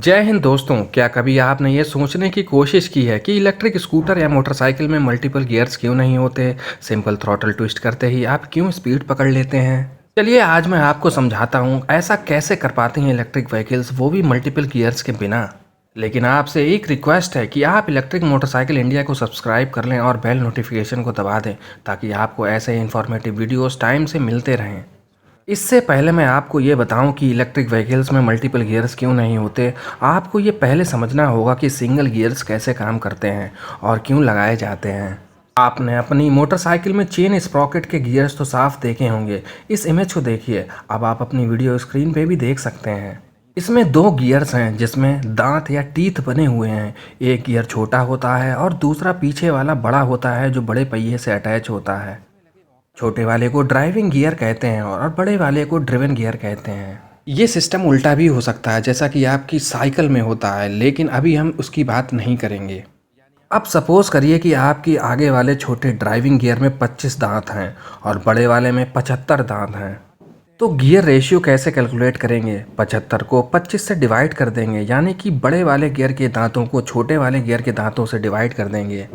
जय हिंद दोस्तों। क्या कभी आपने ये सोचने की कोशिश की है कि इलेक्ट्रिक स्कूटर या मोटरसाइकिल में मल्टीपल गियर्स क्यों नहीं होते? सिंपल थ्रॉटल ट्विस्ट करते ही आप क्यों स्पीड पकड़ लेते हैं? चलिए आज मैं आपको समझाता हूँ ऐसा कैसे कर पाती हैं इलेक्ट्रिक व्हीकल्स, वो भी मल्टीपल गियर्स के बिना। लेकिन आपसे एक रिक्वेस्ट है कि आप इलेक्ट्रिक मोटरसाइकिल इंडिया को सब्सक्राइब कर लें और बेल नोटिफिकेशन को दबा दें, ताकि आपको ऐसे इन्फॉर्मेटिव वीडियोस टाइम से मिलते रहें। इससे पहले मैं आपको ये बताऊं कि इलेक्ट्रिक व्हीकल्स में मल्टीपल गियर्स क्यों नहीं होते। आपको ये पहले समझना होगा कि सिंगल गियर्स कैसे काम करते हैं और क्यों लगाए जाते हैं। आपने अपनी मोटरसाइकिल में चेन स्प्रॉकेट के गियर्स तो साफ देखे होंगे। इस इमेज को देखिए, अब आप अपनी वीडियो स्क्रीन पे भी देख सकते हैं। इसमें दो गियर्स हैं जिसमें दांत या टीथ बने हुए हैं। एक गियर छोटा होता है और दूसरा पीछे वाला बड़ा होता है, जो बड़े पहिए से अटैच होता है। छोटे वाले को ड्राइविंग गियर कहते हैं और बड़े वाले को ड्रिवन गियर कहते हैं। ये सिस्टम उल्टा भी हो सकता है, जैसा कि आपकी साइकिल में होता है, लेकिन अभी हम उसकी बात नहीं करेंगे। अब सपोज करिए कि आपकी आगे वाले छोटे ड्राइविंग गियर में 25 दांत हैं और बड़े वाले में 75 दांत हैं। तो गियर रेशियो कैसे कैलकुलेट करेंगे? 75 को 25 से डिवाइड कर देंगे, यानी कि बड़े वाले गियर के दांतों को छोटे वाले गियर के दांतों से डिवाइड कर देंगे।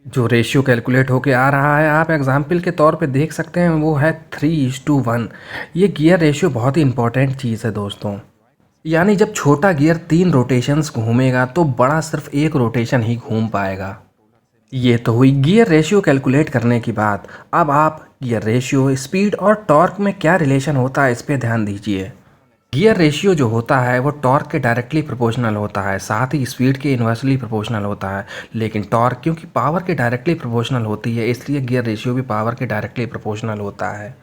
जो रेशियो कैलकुलेट होके आ रहा है, आप एग्जाम्पल के तौर पे देख सकते हैं, वो है 3:1। ये गियर रेशियो बहुत ही इंपॉर्टेंट चीज़ है दोस्तों। यानी जब छोटा गियर 3 रोटेशंस घूमेगा तो बड़ा सिर्फ 1 रोटेशन ही घूम पाएगा। ये तो हुई गियर रेशियो कैलकुलेट करने की बात। अब आप गियर रेशियो, स्पीड और टॉर्क में क्या रिलेशन होता है, इस पर ध्यान दीजिए। गियर रेशियो जो होता है वो टॉर्क के डायरेक्टली प्रोपोर्शनल होता है, साथ ही स्पीड के इन्वर्सली प्रोपोर्शनल होता है। लेकिन टॉर्क क्योंकि पावर के डायरेक्टली प्रोपोर्शनल होती है, इसलिए गियर रेशियो भी पावर के डायरेक्टली प्रोपोर्शनल होता है।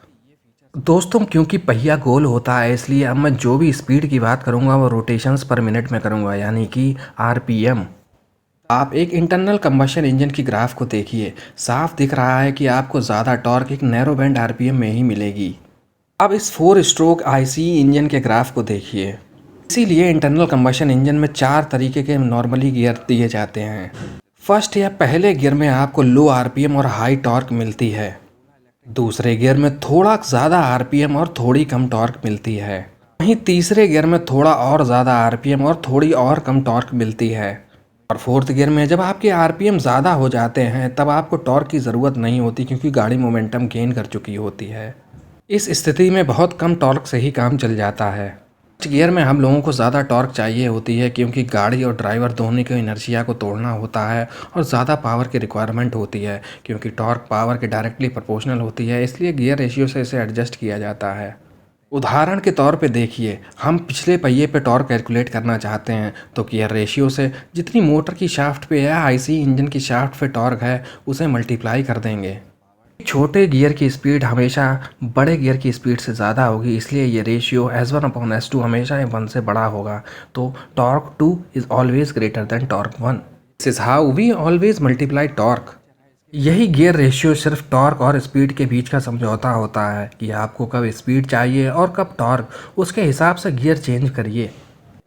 दोस्तों, क्योंकि पहिया गोल होता है, इसलिए अब मैं जो भी स्पीड की बात करूंगा वो रोटेशंस पर मिनट में करूंगा, यानी कि आरपीएम। आप एक इंटरनल कंबशन इंजन की ग्राफ को देखिए, साफ दिख रहा है कि आपको ज़्यादा टॉर्क एक नैरो बैंड आरपीएम में ही मिलेगी। अब इस 4 स्ट्रोक आईसी इंजन के ग्राफ को देखिए। इसीलिए इंटरनल कंबशन इंजन में 4 तरीके के नॉर्मली गियर दिए जाते हैं। फर्स्ट या पहले गियर में आपको लो आरपीएम और हाई टॉर्क मिलती है। दूसरे गियर में थोड़ा ज़्यादा आरपीएम और थोड़ी कम टॉर्क मिलती है। वहीं तीसरे गियर में थोड़ा और ज़्यादा आरपीएम और थोड़ी और कम टॉर्क मिलती है। और फोर्थ गियर में जब आपके आरपीएम ज़्यादा हो जाते हैं, तब आपको टॉर्क की ज़रूरत नहीं होती, क्योंकि गाड़ी मोमेंटम गेन कर चुकी होती है। इस स्थिति में बहुत कम टॉर्क से ही काम चल जाता है। इस गियर में हम लोगों को ज़्यादा टॉर्क चाहिए होती है, क्योंकि गाड़ी और ड्राइवर दोनों को इनर्शिया को तोड़ना होता है और ज़्यादा पावर की रिक्वायरमेंट होती है। क्योंकि टॉर्क पावर के डायरेक्टली प्रोपोर्शनल होती है, इसलिए गियर रेशियो से इसे एडजस्ट किया जाता है। उदाहरण के तौर पे देखिए, हम पिछले पहिए पे टॉर्क कैलकुलेट करना चाहते हैं, तो गियर रेशियो से जितनी मोटर की शाफ्ट पे या आईसी इंजन की शाफ्ट पे टॉर्क है, उसे मल्टीप्लाई कर देंगे। छोटे गियर की स्पीड हमेशा बड़े गियर की स्पीड से ज़्यादा होगी, इसलिए ये रेशियो S1/S2 हमेशा 1 से बड़ा होगा। तो torque 2 is always greater than torque 1। This is how we always multiply torque. यही गियर रेशियो सिर्फ टॉर्क और स्पीड के बीच का समझौता होता है कि आपको कब स्पीड चाहिए और कब टॉर्क, उसके हिसाब से गियर चेंज करिए।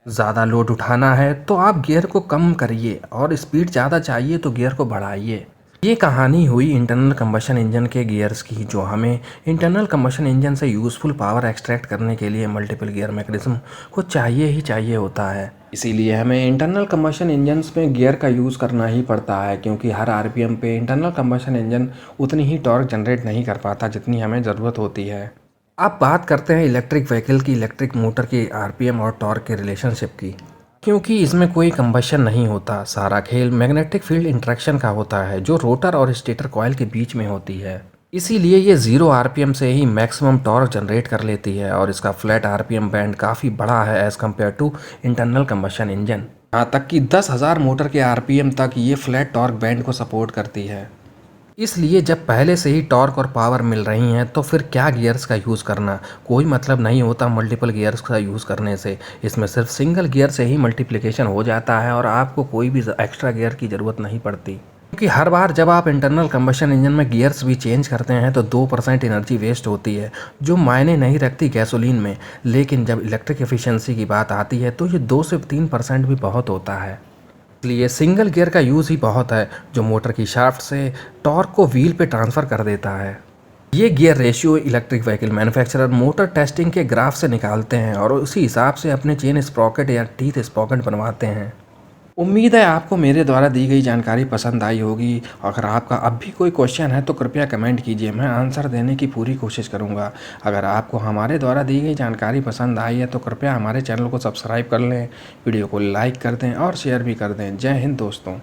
ज़्यादा लोड उठाना है तो आप गियर को कम करिए, और स्पीड ज़्यादा चाहिए तो गियर को बढ़ाइए। ये कहानी हुई इंटरनल कंबशन इंजन के गियर्स की, जो हमें इंटरनल कंबशन इंजन से यूज़फुल पावर एक्सट्रैक्ट करने के लिए मल्टीपल गियर मैकेनिज्म को चाहिए ही चाहिए होता है। इसीलिए हमें इंटरनल कंबशन इंजन्स में गियर का यूज़ करना ही पड़ता है, क्योंकि हर आरपीएम पे इंटरनल कंबशन इंजन उतनी ही टॉर्क जनरेट नहीं कर पाता जितनी हमें ज़रूरत होती है। अब बात करते हैं इलेक्ट्रिक व्हीकल की, इलेक्ट्रिक मोटर की आरपीएम और टॉर्क के रिलेशनशिप की। क्योंकि इसमें कोई कंबशन नहीं होता, सारा खेल मैग्नेटिक फील्ड इंटरेक्शन का होता है, जो रोटर और स्टेटर कॉइल के बीच में होती है। इसीलिए ये 0 आरपीएम से ही मैक्सिमम टॉर्क जनरेट कर लेती है, और इसका फ्लैट आरपीएम बैंड काफ़ी बड़ा है as compare to internal combustion engine. यहाँ तक कि 10,000 मोटर के आरपीएम तक ये फ्लैट टॉर्क बैंड को सपोर्ट करती है। इसलिए जब पहले से ही टॉर्क और पावर मिल रही हैं, तो फिर क्या गियर्स का यूज़ करना? कोई मतलब नहीं होता मल्टीपल गियर्स का यूज़ करने से। इसमें सिर्फ सिंगल गियर से ही मल्टीप्लिकेशन हो जाता है और आपको कोई भी एक्स्ट्रा गियर की ज़रूरत नहीं पड़ती। क्योंकि हर बार जब आप इंटरनल कंबशन इंजन में गियर्स भी चेंज करते हैं तो 2% एनर्जी वेस्ट होती है, जो मायने नहीं रखती गैसोलीन में। लेकिन जब इलेक्ट्रिक एफिशिएंसी की बात आती है तो ये 2 से 3% भी बहुत होता है। इसलिए सिंगल गियर का यूज़ ही बहुत है, जो मोटर की शाफ्ट से टॉर्क को व्हील पे ट्रांसफ़र कर देता है। ये gear ratio electric vehicle manufacturer motor testing के ग्राफ से निकालते हैं और उसी हिसाब से अपने चेन स्प्रॉकेट या टीथ स्प्रॉकेट बनवाते हैं। उम्मीद है आपको मेरे द्वारा दी गई जानकारी पसंद आई होगी। अगर आपका अब भी कोई क्वेश्चन है तो कृपया कमेंट कीजिए, मैं आंसर देने की पूरी कोशिश करूंगा। अगर आपको हमारे द्वारा दी गई जानकारी पसंद आई है तो कृपया हमारे चैनल को सब्सक्राइब कर लें, वीडियो को लाइक कर दें और शेयर भी कर दें। जय हिंद दोस्तों।